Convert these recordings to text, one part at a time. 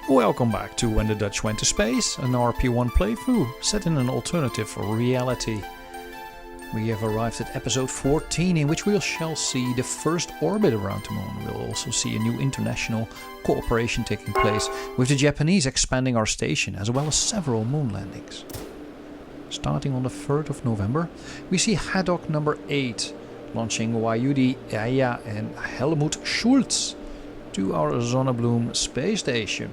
Welcome back to When the Dutch Went to Space, an RP-1 playthrough set in an alternative reality. We have arrived at episode 14, in which we shall see the first orbit around the moon. We'll also see a new international cooperation taking place, with the Japanese expanding our station, as well as several moon landings. Starting on the 3rd of November, we see Haddock number 8 launching Beardy Penguin and Helmut Schultz to our Zonnebloem space station.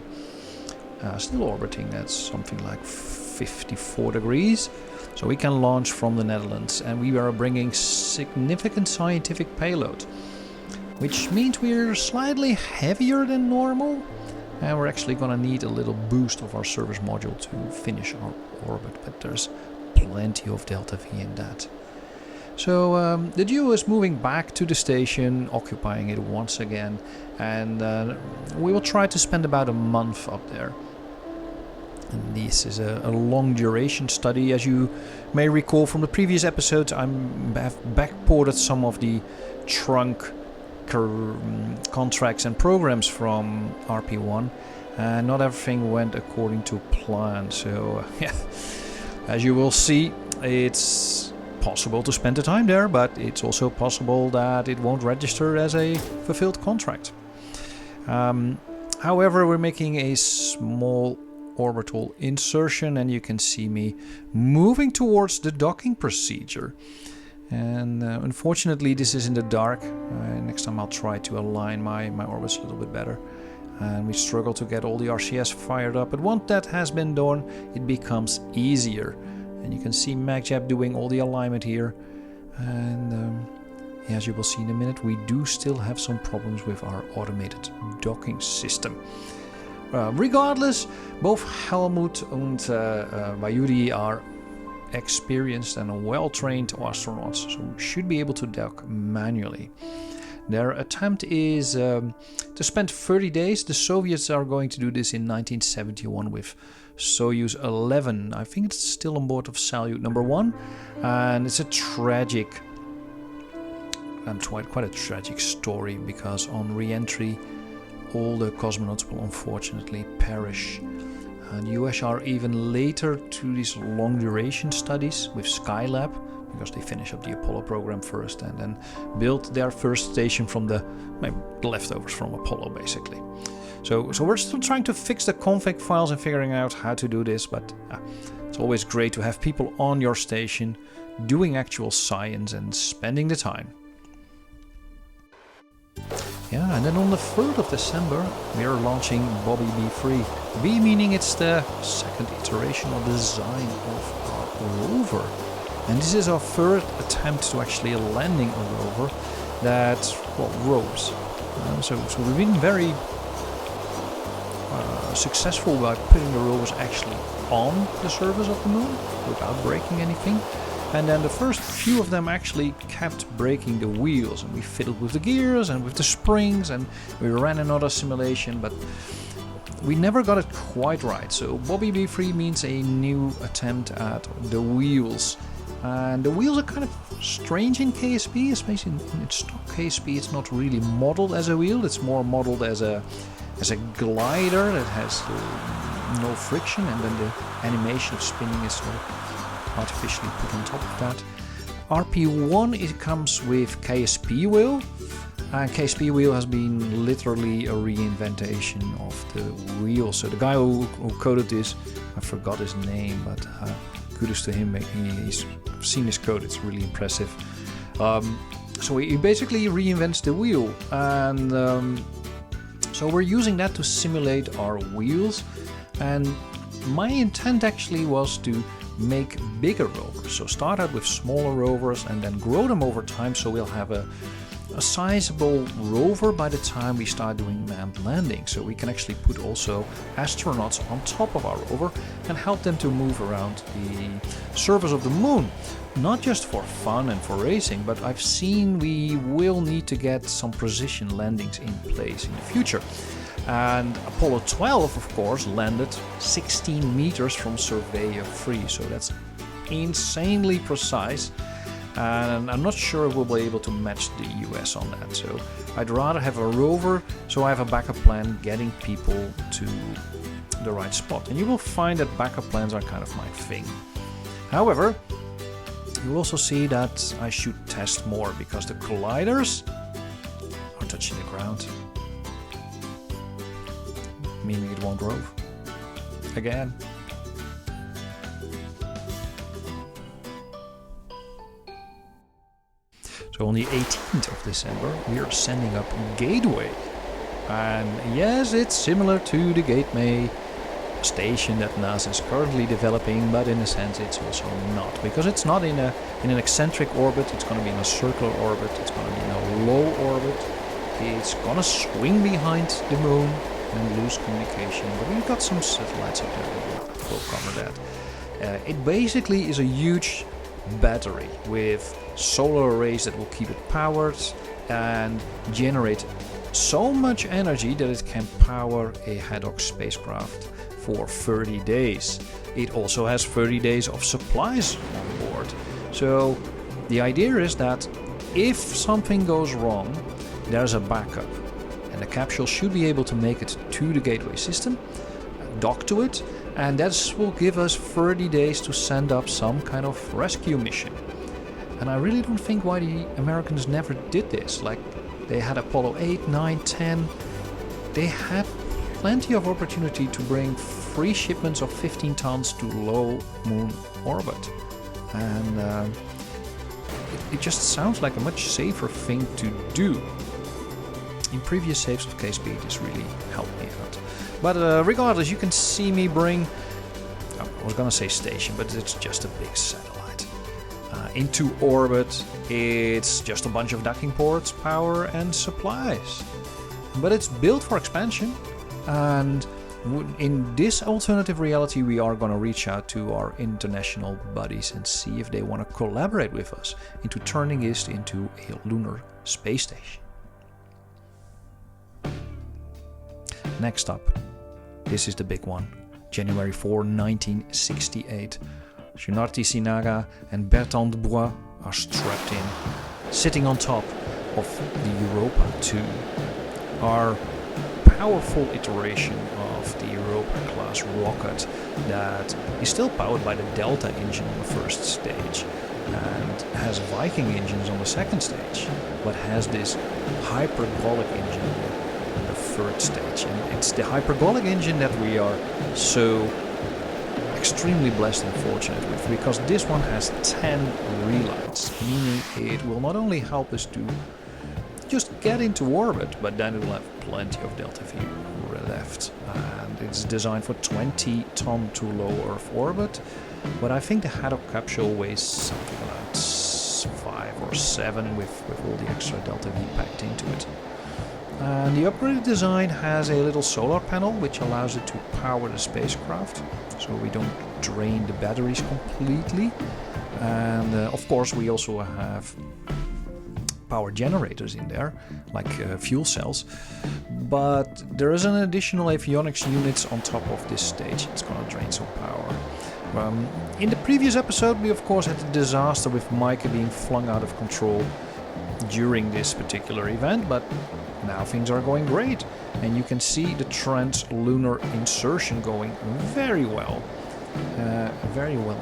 Still orbiting at something like 54 degrees, so we can launch from the Netherlands, and we are bringing significant scientific payload, which means we're slightly heavier than normal, and we're actually gonna need a little boost of our service module to finish our orbit, but there's plenty of delta V in that. So the duo is moving back to the station, occupying it once again, and we will try to spend about a month up there. And this is a long duration study. As you may recall from the previous episodes, I have backported some of the trunk contracts and programs from RP-1, and not everything went according to plan. So yeah, as you will see, it's possible to spend the time there, but it's also possible that it won't register as a fulfilled contract. However, we're making a small orbital insertion, and you can see me moving towards the docking procedure. And unfortunately, this is in the dark. Next time I'll try to align my orbits a little bit better. And we struggle to get all the RCS fired up, but once that has been done, it becomes easier. And you can see MagJab doing all the alignment here. And as you will see in a minute, we do still have some problems with our automated docking system. Regardless, both Helmut and Beardy are experienced and well-trained astronauts, so we should be able to dock manually. Their attempt is to spend 30 days. The Soviets are going to do this in 1971 with Soyuz 11. I think it's still on board of Salyut number 1, and it's a tragic, quite a tragic story, because on re-entry all the cosmonauts will unfortunately perish. And the US are even later to these long duration studies with Skylab, because they finish up the Apollo program first and then built their first station from the leftovers from Apollo, basically. So we're still trying to fix the config files and figuring out how to do this, but it's always great to have people on your station doing actual science and spending the time. Yeah, and then on the 3rd of December, we are launching Bobby B3. B meaning it's the second iteration or design of our rover. And this is our third attempt to actually landing a rover that, well, roves. So we've been very successful by putting the rovers actually on the surface of the moon without breaking anything. And then the first few of them actually kept breaking the wheels, and we fiddled with the gears and with the springs, and we ran another simulation, but we never got it quite right. So Bobby B3 means a new attempt at the wheels. And the wheels are kind of strange in KSP, especially in stock KSP. It's not really modeled as a wheel, it's more modeled as a glider that has no friction, and then the animation of spinning is sort of artificially put on top of that. RP-1, it comes with KSP wheel, and KSP wheel has been literally a reinventation of the wheel. So the guy who coded this, I forgot his name, but kudos to him. He's seen his code, it's really impressive. So he basically reinvents the wheel, and so we're using that to simulate our wheels. And my intent actually was to make bigger rovers, so start out with smaller rovers and then grow them over time, so we'll have a sizable rover by the time we start doing manned landing, so we can actually put also astronauts on top of our rover and help them to move around the surface of the moon, not just for fun and for racing, but I've seen we will need to get some precision landings in place in the future. And Apollo 12, of course, landed 16 meters from Surveyor 3, so that's insanely precise. And I'm not sure we'll be able to match the US on that. So I'd rather have a rover, so I have a backup plan getting people to the right spot. And you will find that backup plans are kind of my thing. However, you will also see that I should test more because the colliders are touching the ground, meaning it won't rove again. So on the 18th of December, we are sending up Gateway. And yes, it's similar to the Gateway station that NASA is currently developing, but in a sense it's also not. Because it's not in an eccentric orbit, it's going to be in a circular orbit, it's going to be in a low orbit. It's going to swing behind the moon and lose communication. But we've got some satellites up there, we'll cover that. It basically is a huge battery with solar arrays that will keep it powered and generate so much energy that it can power a Haddock spacecraft for 30 days. It also has 30 days of supplies on board. So the idea is that if something goes wrong, there's a backup. And the capsule should be able to make it to the Gateway system, dock to it, and that will give us 30 days to send up some kind of rescue mission. And I really don't think why the Americans never did this. Like, they had Apollo 8, 9, 10. They had plenty of opportunity to bring free shipments of 15 tons to low moon orbit. And it just sounds like a much safer thing to do. In previous saves of KSP, this really helped me out. But regardless, you can see me bring, I was gonna say station, but it's just a big satellite. Into orbit, it's just a bunch of docking ports, power and supplies. But it's built for expansion, and in this alternative reality we are gonna reach out to our international buddies and see if they want to collaborate with us into turning this into a lunar space station. Next up, this is the big one. January 4, 1968. Junarti Sinaga and Bertrand Dubois are strapped in, sitting on top of the Europa 2, our powerful iteration of the Europa-class rocket that is still powered by the Delta engine on the first stage and has Viking engines on the second stage, but has this hypergolic engine on the third stage. And it's the hypergolic engine that we are so extremely blessed and fortunate with, because this one has 10 relights, meaning it will not only help us to just get into orbit, but then it will have plenty of delta V left. And it's designed for 20-ton to low Earth orbit, but I think the Haddock capsule weighs something about 5 or 7 with all the extra delta V packed into it. And the upgraded design has a little solar panel which allows it to power the spacecraft, so we don't drain the batteries completely. And of course we also have power generators in there, like fuel cells, but there is an additional avionics units on top of this stage. It's gonna drain some power. In the previous episode we of course had the disaster with Micah being flung out of control during this particular event, but now things are going great, and you can see the trans-lunar insertion going very well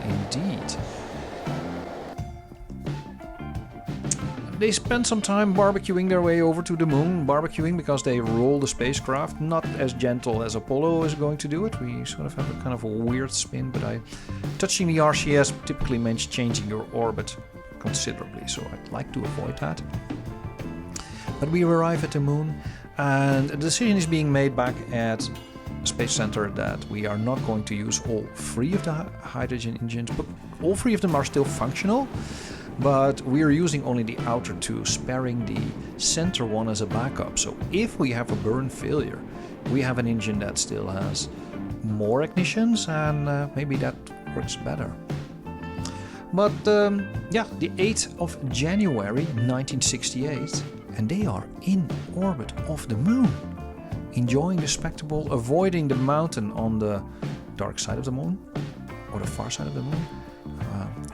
indeed. They spent some time barbecuing their way over to the moon, barbecuing because they roll the spacecraft, not as gentle as Apollo is going to do it. We sort of have a kind of a weird spin, but touching the RCS typically means changing your orbit considerably, so I'd like to avoid that. But we arrive at the moon, and a decision is being made back at Space Center that we are not going to use all 3 of the hydrogen engines, but all 3 of them are still functional, but we are using only the outer 2, sparing the center one as a backup. So if we have a burn failure, we have an engine that still has more ignitions, and maybe that works better. But yeah, the 8th of January 1968, and they are in orbit of the moon, enjoying the spectacle, avoiding the mountain on the dark side of the moon, or the far side of the moon.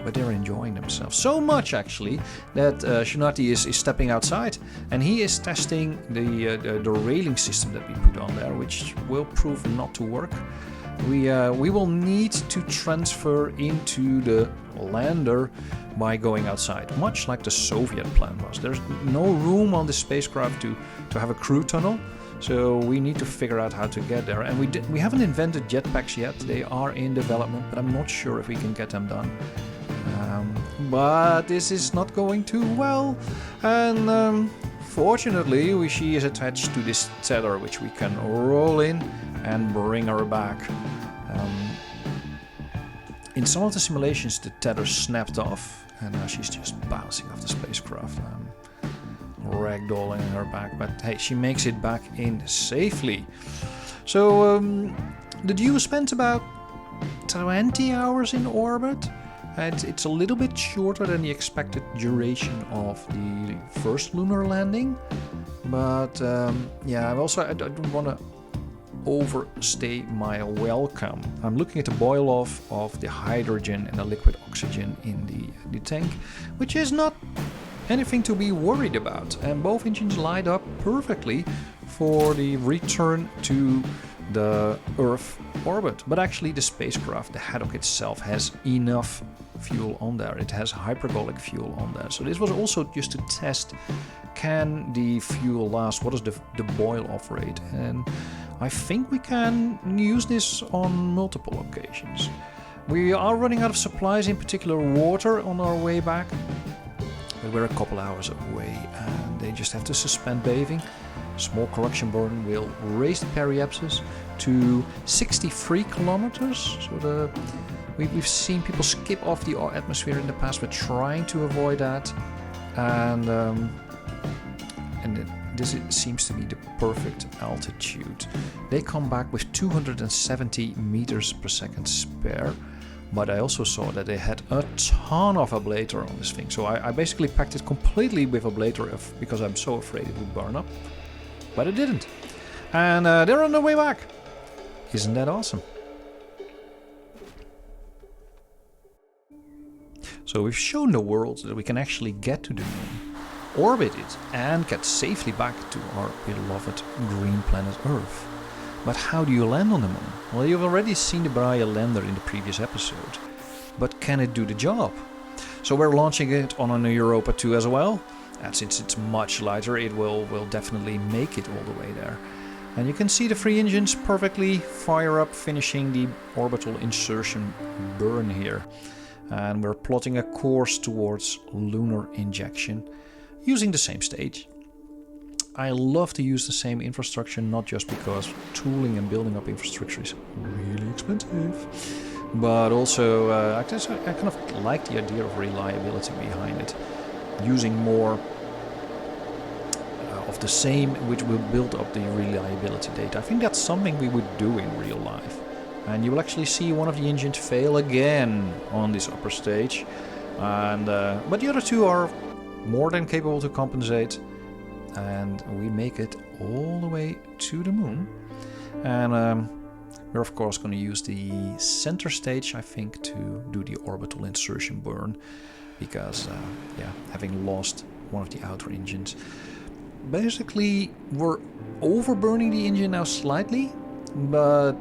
but they're enjoying themselves. So much, actually, that Shunati is stepping outside, and he is testing the railing system that we put on there, which will prove not to work. We will need to transfer into the lander by going outside, much like the Soviet plan was. There's no room on the spacecraft to have a crew tunnel, so we need to figure out how to get there. And we haven't invented jetpacks yet. They are in development, but I'm not sure if we can get them done. But this is not going too well, and fortunately she is attached to this tether, which we can roll in and bring her back. In some of the simulations the tether snapped off, and now she's just bouncing off the spacecraft. Ragdolling her back, but hey, she makes it back in safely. So the Dew spent about 20 hours in orbit, and it's a little bit shorter than the expected duration of the first lunar landing. But yeah, I don't want to overstay my welcome. I'm looking at the boil off of the hydrogen and the liquid oxygen in the tank, which is not anything to be worried about, and both engines light up perfectly for the return to the Earth orbit. But actually the spacecraft, the Haddock itself, has enough fuel on there. It has hypergolic fuel on there. So this was also just to test, can the fuel last? What is the boil off rate? And I think we can use this on multiple occasions. We are running out of supplies, in particular water, on our way back. But we're a couple hours away, and they just have to suspend bathing. Small correction burn will raise the periapsis to 63 kilometers. So we've seen people skip off the atmosphere in the past. We're trying to avoid that, and this seems to be the perfect altitude. They come back with 270 meters per second spare. But I also saw that they had a ton of ablator on this thing. So I basically packed it completely with ablator because I'm so afraid it would burn up. But it didn't. And they're on their way back. Isn't that awesome? So we've shown the world that we can actually get to the moon, orbit it, and get safely back to our beloved green planet Earth. But how do you land on the moon? Well, you've already seen the Beardy lander in the previous episode. But can it do the job? So we're launching it on a Europa 2 as well. And since it's much lighter, it will definitely make it all the way there. And you can see the three engines perfectly fire up, finishing the orbital insertion burn here. And we're plotting a course towards lunar injection using the same stage. I love to use the same infrastructure, not just because tooling and building up infrastructure is really expensive, but also I kind of like the idea of reliability behind it. Using more of the same, which will build up the reliability data. I think that's something we would do in real life. And you will actually see one of the engines fail again on this upper stage. And but the other two are more than capable to compensate. And we make it all the way to the moon. And we're of course going to use the center stage, I think, to do the orbital insertion burn. Because, yeah, having lost one of the outer engines. Basically, we're overburning the engine now slightly. But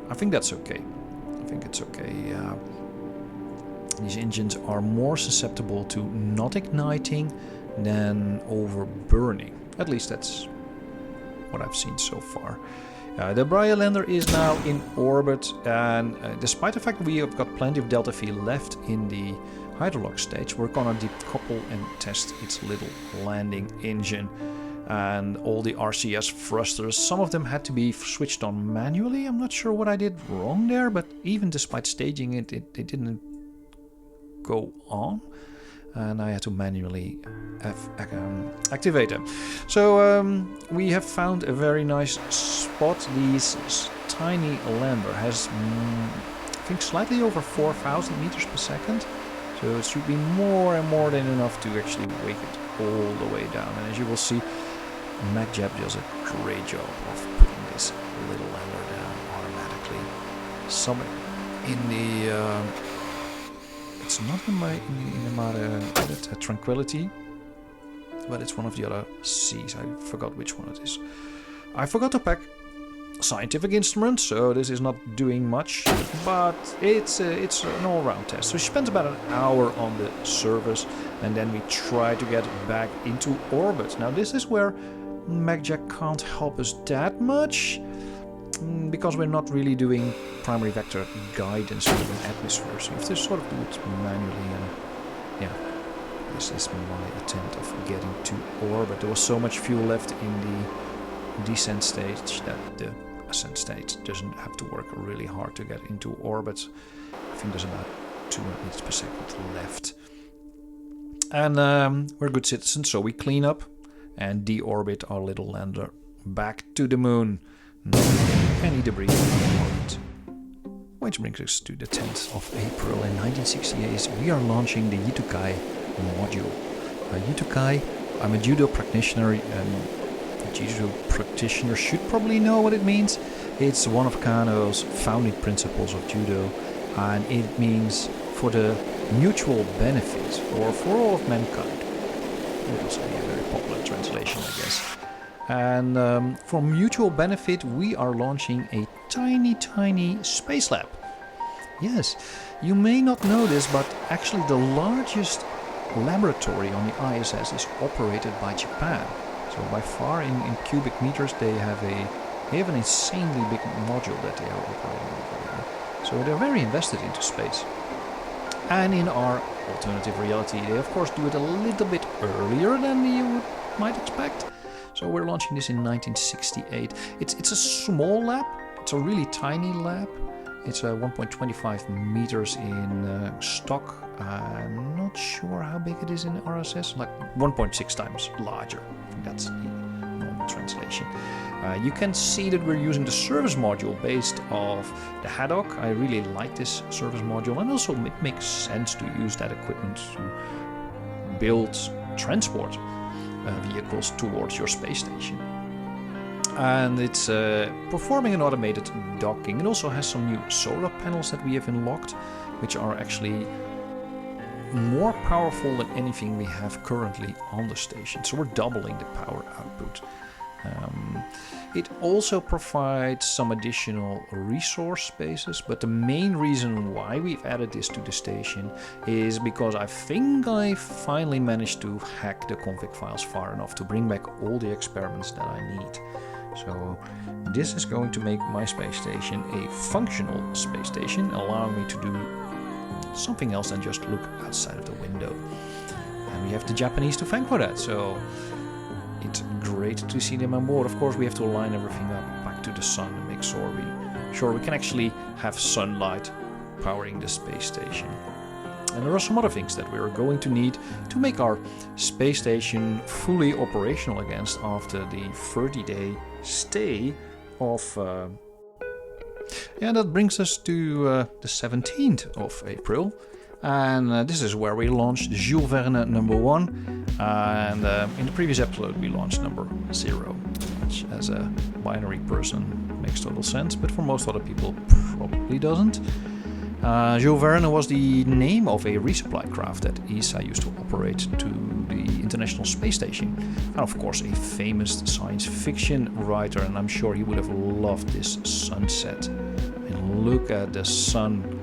I think that's okay. I think it's okay. These engines are more susceptible to not igniting than overburning. At least that's what I've seen so far. The Beardy lander is now in orbit, and despite the fact that we have got plenty of delta V left in the hydrolock stage, we're gonna decouple and test its little landing engine and all the RCS thrusters. Some of them had to be switched on manually. I'm not sure what I did wrong there, but even despite staging it, it didn't go on. And I had to manually activate them. So we have found a very nice spot. This tiny lander has, I think, slightly over 4,000 meters per second. So it should be more and more than enough to actually wake it all the way down. And as you will see, Mac Jeb does a great job of putting this little lander down automatically. Some in the It's not in my Tranquility, but it's one of the other Cs. I forgot which one it is. I forgot to pack scientific instruments, so this is not doing much, but it's an all-round test. So she spent about an hour on the surface, and then we try to get back into orbit. Now this is where MacJack can't help us that much, because we're not really doing primary vector guidance with an atmosphere, so you have to sort of do it manually. And yeah, this is my attempt of getting to orbit. There was so much fuel left in the descent stage that the ascent stage doesn't have to work really hard to get into orbit. I think there's about 200 meters per second left. And we're good citizens, so we clean up and deorbit our little lander back to the moon. No any debris in orbit. Which brings us to the 10th of April in 1968. We are launching the Yutukai module. Yutukai, I'm a judo practitioner, and a judo practitioner should probably know what it means. It's one of Kano's founding principles of judo, and it means for the mutual benefit, or for all of mankind. It would also be a very popular translation, I guess. And for mutual benefit, we are launching a tiny space lab. Yes, you may not know this, but actually the largest laboratory on the ISS is operated by Japan. So by far in cubic meters, they have an insanely big module that they are operating over there. So they're very invested into space. And in our alternative reality, they of course do it a little bit earlier than you might expect. So we're launching this in 1968. It's a small lab. It's a really tiny lab. It's 1.25 meters in stock. I'm not sure how big it is in RSS. Like 1.6 times larger. I think that's the normal translation. You can see that we're using the service module based off the Haddock. I really like this service module, and also it makes sense to use that equipment to build transport vehicles towards your space station. And it's performing an automated docking. It also has some new solar panels that we have unlocked, which are actually more powerful than anything we have currently on the station. So we're doubling the power output. It also provides some additional resource spaces, but the main reason why we've added this to the station is because I think I finally managed to hack the config files far enough to bring back all the experiments that I need. So this is going to make my space station a functional space station, allowing me to do something else than just look outside of the window. And we have the Japanese to thank for that, so it's great to see them on board. Of course, we have to align everything up back to the sun and make sure we can actually have sunlight powering the space station. And there are some other things that we're going to need to make our space station fully operational again after the 30-day stay of... that brings us to the 17th of April. And this is where we launched Jules Verne number 1. And in the previous episode we launched number 0, which as a binary person makes total sense, but for most other people probably doesn't. Jules Verne was the name of a resupply craft that ESA used to operate to the International Space Station. And of course a famous science fiction writer, and I'm sure he would have loved this sunset. And look at the sun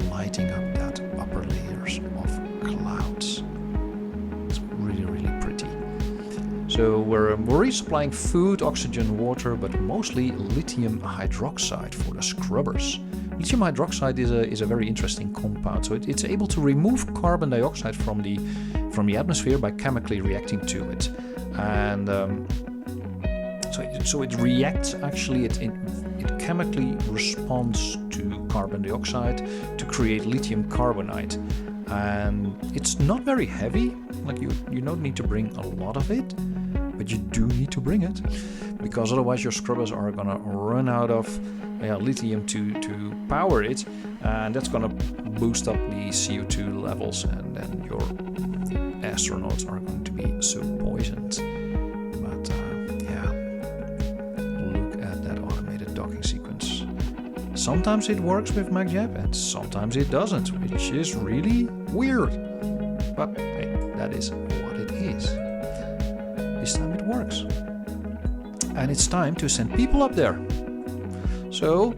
lighting up that upper layers of clouds. It's really, really pretty. So we're resupplying food, oxygen, water, but mostly lithium hydroxide for the scrubbers. Lithium hydroxide is a very interesting compound. So it's able to remove carbon dioxide from the atmosphere by chemically reacting to it. And so it reacts, actually, it chemically responds to carbon dioxide to create lithium carbonate. And it's not very heavy, like you don't need to bring a lot of it, but you do need to bring it, because otherwise your scrubbers are gonna run out of lithium to power it, and that's gonna boost up the CO2 levels, and then your astronauts are going to be so poisoned. But look at that automated docking sequence. sometimes it works with MacJap and sometimes it doesn't, which is really weird. But hey, that is what it is. This time it works. And it's time to send people up there. So,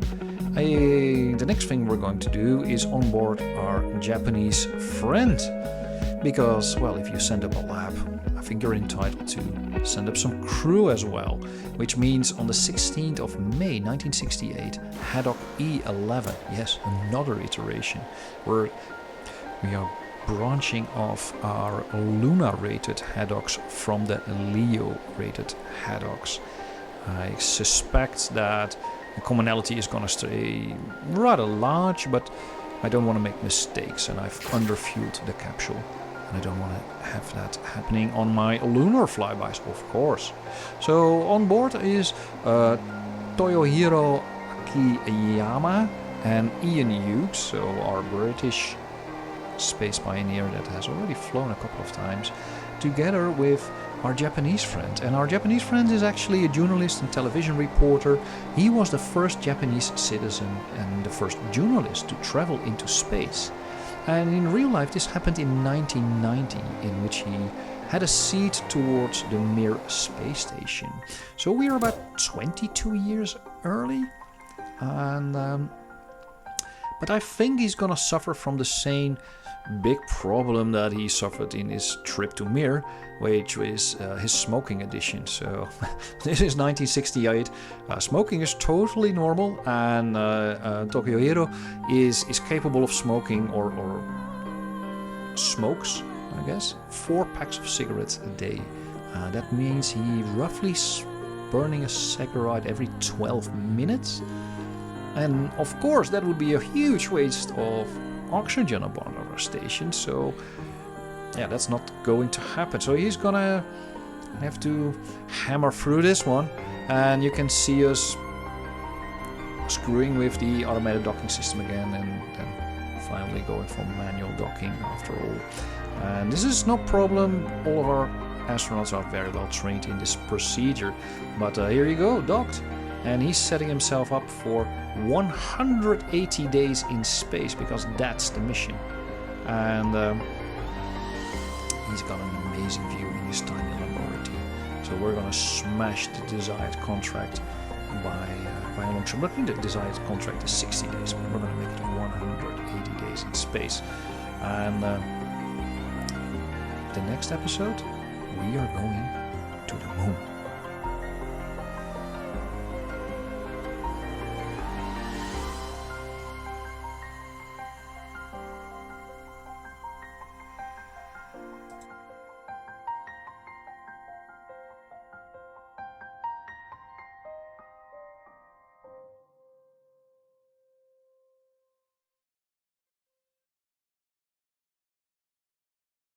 the next thing we're going to do is onboard our Japanese friend. Because, well, if you send up a lab, I think you're entitled to send up some crew as well. Which means on the 16th of May 1968, Haddock E11, yes, another iteration, where we are branching off our Luna-rated Haddocks from the Leo-rated Haddocks. I suspect that the commonality is going to stay rather large, but I don't want to make mistakes, and I've underfueled the capsule. And I don't want to have that happening on my lunar flybys, of course. So on board is Toyohiro Akiyama and Ian Hughes, so our British space pioneer that has already flown a couple of times, together with our Japanese friend. And our Japanese friend is actually a journalist and television reporter. He was the first Japanese citizen and the first journalist to travel into space. And in real life this happened in 1990, in which he had a seat towards the Mir space station. So we are about 22 years early. And but I think he's gonna suffer from the same big problem that he suffered in his trip to Mir, which is his smoking addiction. So this is 1968. Smoking is totally normal, and Toyohiro is capable of smoking or smokes, I guess, 4 packs of cigarettes a day. That means he roughly burning a cigarette every 12 minutes. And of course that would be a huge waste of oxygen aboard our station, so yeah, that's not going to happen. So he's gonna have to hammer through this one, and you can see us screwing with the automated docking system again, and then finally going for manual docking after all. And this is no problem, all of our astronauts are very well trained in this procedure. But here you go, docked. And he's setting himself up for 180 days in space, because that's the mission. And he's got an amazing view in his tiny laboratory. So we're going to smash the desired contract by a long shot. But the desired contract is 60 days, but we're going to make it 180 days in space. And the next episode, we are going to the moon.